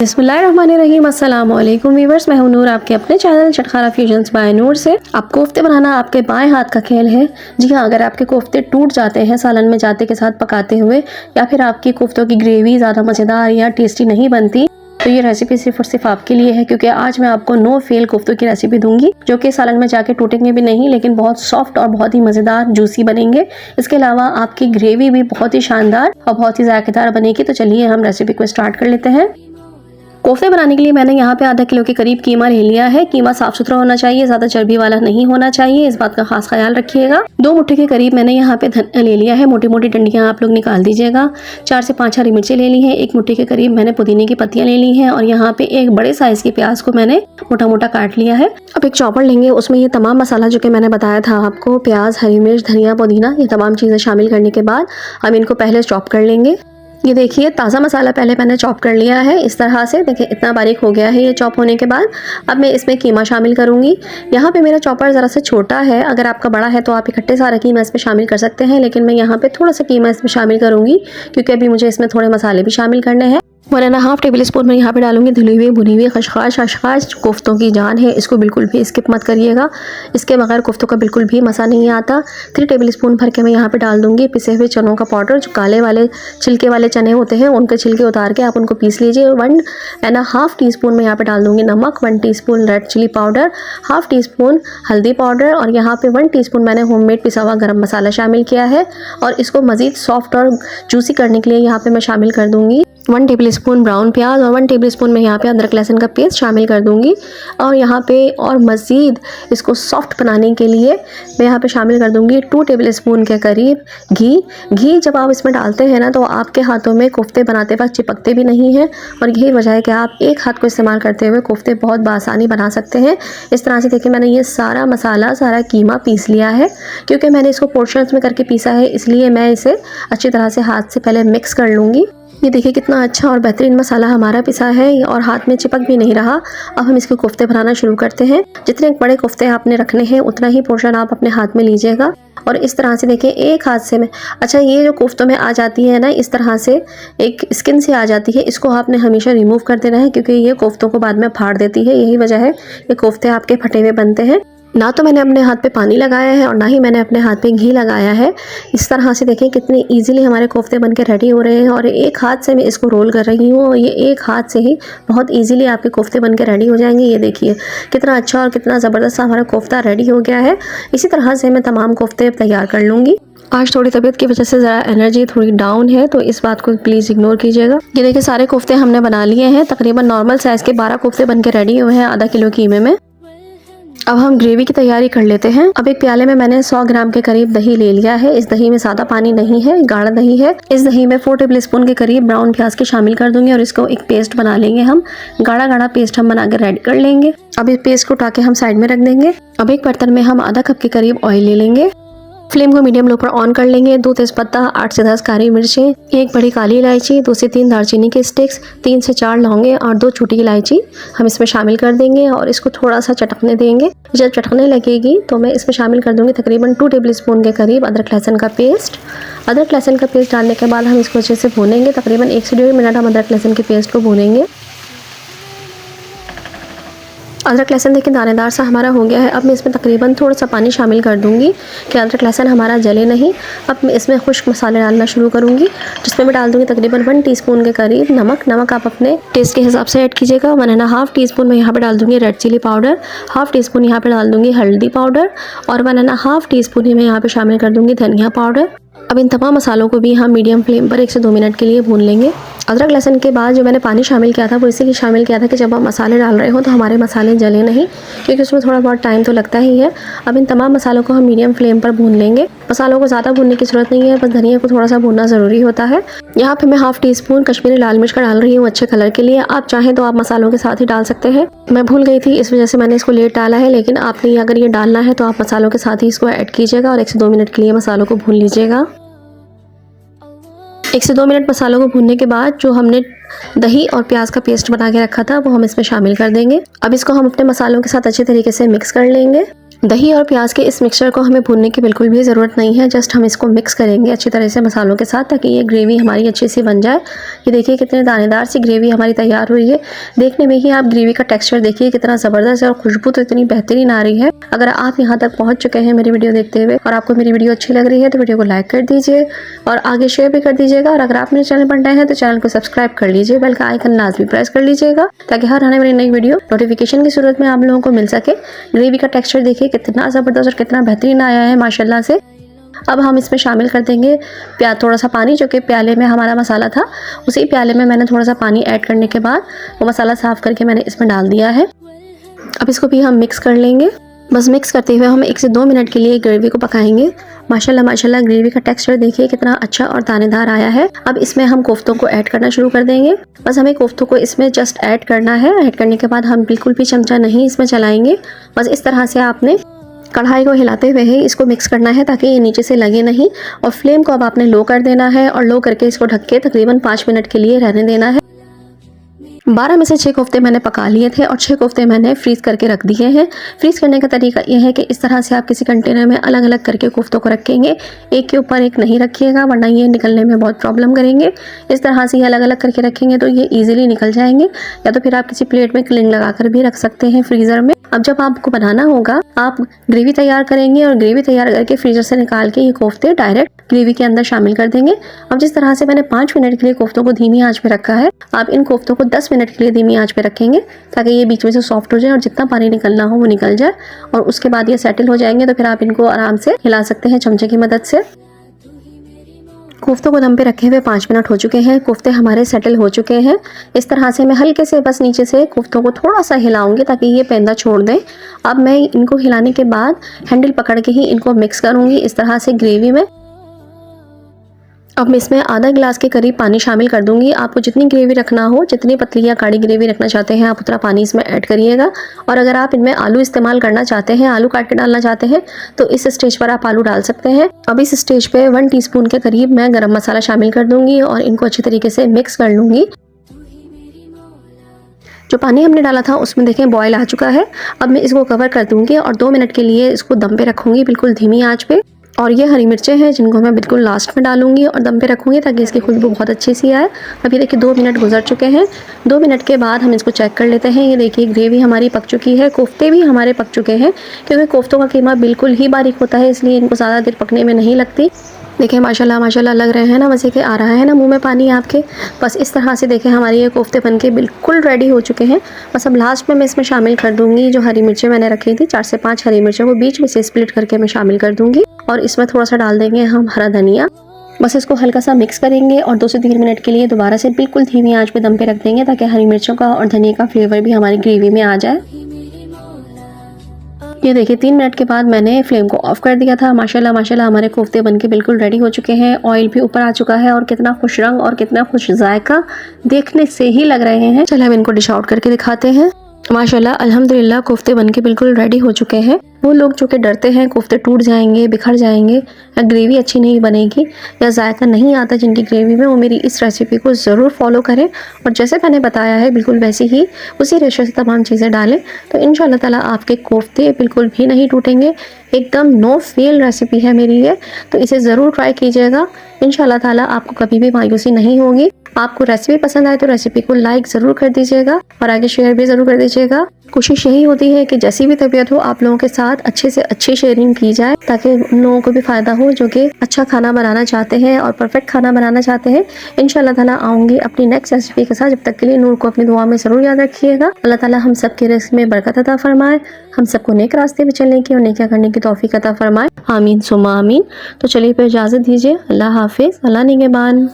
बिस्मिल्लाहिर्रहमानिर्रहीम, अस्सलाम वालेकुम व्यूअर्स। मैं हूं नूर, आपके अपने चैनल चटखारा फ्यूजन्स बाय नूर से। अब कोफ्ते बनाना आपके बाएं हाथ का खेल है। जी हाँ, अगर आपके कोफ्ते टूट जाते हैं सालन में जाते के साथ पकाते हुए, या फिर आपकी कोफ्तों की ग्रेवी ज़्यादा मज़ेदार या टेस्टी नहीं बनती, तो ये रेसिपी सिर्फ और सिर्फ आपके लिए है, क्योंकि आज मैं आपको नो फेल कोफ्तों की रेसिपी दूंगी जो कि सालन में जाके टूटेंगे भी नहीं, लेकिन बहुत सॉफ्ट और बहुत ही मज़ेदार जूसी बनेंगे। इसके अलावा आपकी ग्रेवी भी बहुत ही शानदार और बहुत ही जायकेदार बनेगी। तो चलिए हम रेसिपी को स्टार्ट कर लेते हैं। कोफ्ते बनाने के लिए मैंने यहाँ पे आधा किलो के करीब कीमा ले लिया है। कीमा साफ सुथरा होना चाहिए, ज़्यादा चर्बी वाला नहीं होना चाहिए, इस बात का खास ख्याल रखिएगा। 2 मुट्ठी के करीब मैंने यहाँ पे धनिया ले लिया है, मोटी मोटी डंडियाँ आप लोग निकाल दीजिएगा। 4 से 5 हरी मिर्चें ले ली हैं। 1 मुट्ठी के करीब मैंने पुदीने की पत्तियाँ ले ली हैं, और यहाँ पे एक बड़े साइज के प्याज को मैंने मोटा मोटा काट लिया है। अब एक चॉपर लेंगे, उसमें ये तमाम मसाला जो कि मैंने बताया था आपको, प्याज, हरी मिर्च, धनिया, पुदीना, ये तमाम चीज़ें शामिल करने के बाद हम इनको पहले चॉप कर लेंगे। ये देखिए, ताज़ा मसाला पहले मैंने चॉप कर लिया है इस तरह से। देखिए इतना बारीक हो गया है ये चॉप होने के बाद। अब मैं इसमें कीमा शामिल करूँगी। यहाँ पे मेरा चॉपर ज़रा सा छोटा है, अगर आपका बड़ा है तो आप इकट्ठे सारा कीमा इसमें शामिल कर सकते हैं, लेकिन मैं यहाँ पे थोड़ा सा कीमा इसमें शामिल करूँगी क्योंकि अभी मुझे इसमें थोड़े मसाले भी शामिल करने हैं। 1.5 टेबल स्पून मैं यहाँ पे डालूंगी धुली हुई भुनी हुई खशखाश। खशखाश कोफ्तों की जान है, इसको बिल्कुल भी स्किप मत करिएगा, इसके बगैर कोफ्तों का बिल्कुल भी मज़ा नहीं आता। 3 टेबल स्पून भर के मैं यहाँ पे डाल दूंगी पिसे हुए चनों का पाउडर। जो काले वाले छिलके वाले चने होते हैं उनके छिलके उतार के आप उनको पीस लीजिए। 1.5 टीस्पून मैं यहाँ पे डाल दूंगी नमक, 1 teaspoon red chilli powder, 1/2 teaspoon हल्दी पाउडर, और यहाँ पे 1 टीस्पून मैंने होममेड पिसा हुआ गरम मसाला शामिल किया है। और इसको मज़ीद सॉफ्ट और जूसी करने के लिए यहाँ पे मैं शामिल कर दूंगी 1 टेबल स्पून ब्राउन प्याज, और 1 टेबल स्पून मैं यहाँ पे अदरक लहसुन का पेस्ट शामिल कर दूंगी। और यहाँ पे और मज़ीद इसको सॉफ्ट बनाने के लिए मैं यहाँ पे शामिल कर दूंगी 2 टेबल स्पून के करीब घी। घी जब आप इसमें डालते हैं ना, तो आपके हाथों में कोफ्ते बनाते वक्त चिपकते भी नहीं हैं, और यही वजह है कि आप एक हाथ को इस्तेमाल करते हुए कोफ्ते बहुत बासानी बना सकते हैं। इस तरह से देखिए, मैंने ये सारा मसाला, सारा कीमा पीस लिया है। क्योंकि मैंने इसको पोर्शंस में करके पीसा है, इसलिए मैं इसे अच्छी तरह से हाथ से पहले मिक्स कर लूँगी। ये देखिए कितना अच्छा और बेहतरीन मसाला हमारा पिसा है और हाथ में चिपक भी नहीं रहा। अब हम इसके कोफ्ते बनाना शुरू करते हैं। जितने बड़े कोफ्ते आपने रखने हैं उतना ही पोर्शन आप अपने हाथ में लीजिएगा, और इस तरह से देखिए एक हाथ से मैं, अच्छा ये जो कोफ्तों में आ जाती है ना, इस तरह से एक स्किन से आ जाती है, इसको आपने हमेशा रिमूव कर देना है, क्योंकि ये कोफ्तों को बाद में फाड़ देती है। यही वजह है ये कोफ्ते आपके फटे हुए बनते हैं। ना तो मैंने अपने हाथ पे पानी लगाया है और ना ही मैंने अपने हाथ पे घी लगाया है। इस तरह से देखें कितने इजीली हमारे कोफ्ते बनके रेडी हो रहे हैं, और एक हाथ से मैं इसको रोल कर रही हूँ, और ये एक हाथ से ही बहुत इजीली आपके कोफ्ते बनके रेडी हो जाएंगे। ये देखिए कितना अच्छा और कितना ज़बरदस्त हमारा कोफ्ता रेडी हो गया है। इसी तरह से मैं तमाम कोफ्ते तैयार कर लूँगी। आज थोड़ी तबीयत की वजह से ज़रा एनर्जी थोड़ी डाउन है, तो इस बात को प्लीज़ इग्नोर कीजिएगा। ये देखिए सारे कोफ्ते हमने बना लिए हैं। तकरीबन नॉर्मल साइज़ के 12 कोफ्ते बनके रेडी हुए हैं आधा किलो कीमे में। अब हम ग्रेवी की तैयारी कर लेते हैं। अब एक प्याले में मैंने 100 ग्राम के करीब दही ले लिया है। इस दही में ज़्यादा पानी नहीं है, गाढ़ा दही है। इस दही में 4 टेबल स्पून के करीब ब्राउन प्याज के शामिल कर दूंगी, और इसको एक पेस्ट बना लेंगे हम। गाढ़ा गाढ़ा पेस्ट हम बना के रेडी कर लेंगे। अब इस पेस्ट को उठा के हम साइड में रख देंगे। अब एक बर्तन में हम आधा कप के करीब ऑयल ले लेंगे। फ्लेम को मीडियम लो पर ऑन कर लेंगे। 2 तेज़पत्ता, 8 से 10 काली मिर्चें, 1 बड़ी काली इलायची, 2 से 3 दालचीनी के स्टिक्स, 3 से 4 लौंगे और 2 छोटी इलायची हम इसमें शामिल कर देंगे, और इसको थोड़ा सा चटकने देंगे। जब चटकने लगेगी तो मैं इसमें शामिल कर दूंगी तकरीबन 2 टेबल स्पून के करीब अदरक लहसुन का पेस्ट। अदरक लहसुन का पेस्ट डालने के बाद हम इसको अच्छे से भूनेंगे। तकरीबन 1 से 1.5 मिनट हम अदरक लहसुन के पेस्ट को भूनेंगे। अदरक लहसुन देखिए दानेदार सा हमारा हो गया है। अब मैं इसमें तकरीबन थोड़ा सा पानी शामिल कर दूंगी कि अदरक लहसुन हमारा जले नहीं। अब मैं इसमें खुश्क मसाले डालना शुरू करूंगी, जिसमें मैं डाल दूंगी तकरीबन 1 टीस्पून के करीब नमक। नमक आप अपने टेस्ट के हिसाब से ऐड कीजिएगा। 1.5 टीस्पून मैं यहाँ पे डाल दूंगी रेड चिली पाउडर, 1/2 टीस्पून यहाँ पे डाल दूंगी हल्दी पाउडर, और 1.5 टीस्पून ही मैं यहाँ पे शामिल कर दूंगी धनिया पाउडर। अब इन तमाम मसालों को भी हम मीडियम फ्लेम पर 1 से 2 मिनट के लिए भून लेंगे। अदरक लहसुन के बाद जो मैंने पानी शामिल किया था वो इसलिए शामिल किया था कि जब आप मसाले डाल रहे हो तो हमारे मसाले जले नहीं, क्योंकि उसमें थोड़ा बहुत टाइम तो लगता ही है। अब इन तमाम मसालों को हम मीडियम फ्लेम पर भून लेंगे। मसालों को ज़्यादा भूनने की ज़रूरत नहीं है, बस धनिया को थोड़ा सा भूनना ज़रूरी होता है। यहाँ पे मैं 1/2 टीस्पून कश्मीरी लाल मिर्च का डाल रही हूँ अच्छे कलर के लिए। आप चाहें तो आप मसालों के साथ ही डाल सकते हैं। मैं भूल गई थी, इस वजह से मैंने इसको लेट डाला है, लेकिन आपने अगर ये डालना है तो आप मसालों के साथ ही इसको ऐड कीजिएगा, और 1 से 2 मिनट के लिए मसालों को भून लीजिएगा। 1 से 2 मिनट मसालों को भूनने के बाद जो हमने दही और प्याज का पेस्ट बना के रखा था वो हम इसमें शामिल कर देंगे। अब इसको हम अपने मसालों के साथ अच्छे तरीके से मिक्स कर लेंगे। दही और प्याज के इस मिक्सचर को हमें भूनने की बिल्कुल भी ज़रूरत नहीं है। जस्ट हम इसको मिक्स करेंगे अच्छी तरह से मसालों के साथ, ताकि ये ग्रेवी हमारी अच्छी सी बन जाए। ये देखिए कितने दानेदार सी ग्रेवी हमारी तैयार हुई है। देखने में ही आप ग्रेवी का टेक्सचर देखिए कितना ज़बरदस्त है और खुशबू तो इतनी बेहतरीन आ रही है। अगर आप यहाँ तक पहुँच चुके हैं मेरी वीडियो देखते हुए और आपको मेरी वीडियो अच्छी लग रही है तो वीडियो को लाइक कर दीजिए और आगे शेयर भी कर दीजिएगा। और अगर आप मेरे चैनल पर नए हैं तो चैनल को सब्सक्राइब कर लीजिए, बेल का आइकन लाजमी प्रेस कर लीजिएगा, ताकि हर आने वाली नई वीडियो नोटिफिकेशन की सूरत में आप लोगों को मिल सके। ग्रेवी का टेक्सचर देखिए कितना ज़बरदस्त और कितना बेहतरीन आया है माशाल्लाह से। अब हम इसमें शामिल कर देंगे थोड़ा सा पानी, जो कि प्याले में हमारा मसाला था उसी प्याले में मैंने थोड़ा सा पानी ऐड करने के बाद वो मसाला साफ़ करके मैंने इसमें डाल दिया है। अब इसको भी हम मिक्स कर लेंगे। बस मिक्स करते हुए हम 1 से 2 मिनट के लिए ग्रेवी को पकाएंगे। माशाल्लाह माशाल्लाह ग्रेवी का टेक्सचर देखिए कितना अच्छा और दानेदार आया है। अब इसमें हम कोफ्तों को ऐड करना शुरू कर देंगे। बस हमें कोफ्तों को इसमें जस्ट ऐड करना है। ऐड करने के बाद हम बिल्कुल भी चमचा नहीं इसमें चलाएंगे। बस इस तरह से आपने कढ़ाई को हिलाते हुए ही इसको मिक्स करना है, ताकि ये नीचे से लगे नहीं। और फ्लेम को अब आपने लो कर देना है और लो करके इसको ढक के तकरीबन 5 मिनट के लिए रहने देना है। 12 में से 6 कोफ्ते मैंने पका लिए थे और 6 कोफ्ते मैंने फ्रीज़ करके रख दिए हैं। फ्रीज़ करने का तरीका यह है कि इस तरह से आप किसी कंटेनर में अलग अलग करके कोफ्तों को रखेंगे। एक के ऊपर एक नहीं रखिएगा, वरना ये निकलने में बहुत प्रॉब्लम करेंगे। इस तरह से ये अलग अलग करके रखेंगे तो ये ईजिली निकल जाएंगे। या तो फिर आप किसी प्लेट में क्लिंग लगा कर भी रख सकते हैं फ्रीज़र में। अब जब आपको बनाना होगा आप ग्रेवी तैयार करेंगे और ग्रेवी तैयार करके फ्रीजर से निकाल के ये कोफ्ते डायरेक्ट ग्रेवी के अंदर शामिल कर देंगे। अब जिस तरह से मैंने 5 मिनट के लिए कोफ्तों को धीमी आंच पे रखा है, आप इन कोफ्तों को 10 मिनट के लिए धीमी आंच पे रखेंगे, ताकि ये बीच में से सॉफ्ट हो जाए और जितना पानी निकलना हो वो निकल जाए। और उसके बाद ये सेटल हो जाएंगे तो फिर आप इनको आराम से हिला सकते हैं चमचे की मदद से। कोफ्तों को दम पे रखे हुए 5 मिनट हो चुके हैं। कोफ्ते हमारे सेटल हो चुके हैं। इस तरह से मैं हल्के से बस नीचे से कोफ्तों को थोड़ा सा हिलाऊंगी ताकि ये पेंदा छोड़ दें। अब मैं इनको हिलाने के बाद हैंडल पकड़ के ही इनको मिक्स करूंगी इस तरह से ग्रेवी में। अब मैं इसमें आधा गिलास के करीब पानी शामिल कर दूंगी। आपको जितनी ग्रेवी रखना हो, जितनी पतली या गाढ़ी ग्रेवी रखना चाहते हैं आप उतना पानी इसमें ऐड करिएगा। और अगर आप इनमें आलू इस्तेमाल करना चाहते हैं, आलू काट के डालना चाहते हैं, तो इस स्टेज पर आप आलू डाल सकते हैं। अब इस स्टेज पे 1 टीस्पून के करीब मैं गरम मसाला शामिल कर दूंगी और इनको अच्छी तरीके से मिक्स कर लूँगी। जो पानी हमने डाला था उसमें देखें बॉयल आ चुका है। अब मैं इसको कवर कर दूंगी और 2 मिनट के लिए इसको दम पे रखूँगी बिल्कुल धीमी आँच पे। और ये हरी मिर्चें हैं जिनको मैं बिल्कुल लास्ट में डालूंगी और दम पे रखूंगी ताकि इसकी खुशबू बहुत अच्छी सी आए। अब ये देखिए 2 मिनट गुजर चुके हैं। 2 मिनट के बाद हम इसको चेक कर लेते हैं। ये देखिए ग्रेवी हमारी पक चुकी है, कोफ्ते भी हमारे पक चुके हैं। क्योंकि कोफ्तों का कीमा बिल्कुल ही बारीक होता है, इसलिए इनको ज़्यादा देर पकने में नहीं लगती। देखिए माशाल्लाह माशाल्लाह लग रहे हैं ना, वैसे कि आ रहा है ना मुंह में पानी आपके। बस इस तरह से देखें हमारे ये कोफ्ते बनके बिल्कुल रेडी हो चुके हैं। बस अब लास्ट में मैं इसमें शामिल कर दूंगी जो हरी मिर्चें मैंने रखी थी, 4 से 5 हरी मिर्चें को बीच में से स्प्लिट करके मैं शामिल कर दूंगी। और इसमें थोड़ा सा डाल देंगे हम हरा धनिया। बस इसको हल्का सा मिक्स करेंगे और 2 से 3 मिनट के लिए दोबारा से बिल्कुल धीमी आंच पे दम पे रख देंगे, ताकि हरी मिर्चों का और धनिया का फ्लेवर भी हमारी ग्रेवी में आ जाए। ये देखिए 3 मिनट के बाद मैंने फ्लेम को ऑफ कर दिया था। माशाल्लाह माशाल्लाह हमारे कोफ्ते बनके बिल्कुल रेडी हो चुके हैं। ऑयल भी ऊपर आ चुका है और कितना खुश रंग और कितना खुश जायका देखने से ही लग रहे हैं। चलो हम इनको डिश आउट करके दिखाते हैं। माशाल्लाह अल्हम्दुलिल्लाह कोफ्ते बनके बिल्कुल रेडी हो चुके हैं। वो लोग जो कि डरते हैं कोफ्ते टूट जाएंगे, बिखर जाएंगे या ग्रेवी अच्छी नहीं बनेगी या जायका नहीं आता जिनकी ग्रेवी में, वो मेरी इस रेसिपी को ज़रूर फॉलो करें और जैसे मैंने बताया है बिल्कुल वैसे ही उसी रेशो से तमाम चीज़ें डालें, तो इंशाल्लाह ताला आपके कोफ्ते बिल्कुल भी नहीं टूटेंगे। एकदम नो फेल रेसिपी है मेरी ये, तो इसे ज़रूर ट्राई कीजिएगा। इंशाल्लाह ताला आपको कभी भी मायूसी नहीं होगी। आपको रेसिपी पसंद आए तो रेसिपी को लाइक ज़रूर कर दीजिएगा और आगे शेयर भी ज़रूर कर दीजिएगा। कोशिश यही होती है कि जैसी भी तबीयत हो आप लोगों के साथ अच्छे से अच्छी शेयरिंग की जाए, ताकि उन लोगों को भी फ़ायदा हो जो कि अच्छा खाना बनाना चाहते हैं और परफेक्ट खाना बनाना चाहते हैं। इंशाल्लाह ताला आऊँगी अपनी नेक्स्ट रेसिपी के साथ। जब तक के लिए नूर को अपनी दुआ में ज़रूर याद रखिएगा। अल्लाह ताला हम सब के रिज़्क़ में बरकत अता फरमाए, हम सबको नेक रास्ते पे चलने की और नेकियां करने की तौफीक अता फरमाए। आमीन सुम्मा आमीन। तो चलिए फिर इजाज़त दीजिए। अल्लाह हाफिज़, अल्लाह निगहबान।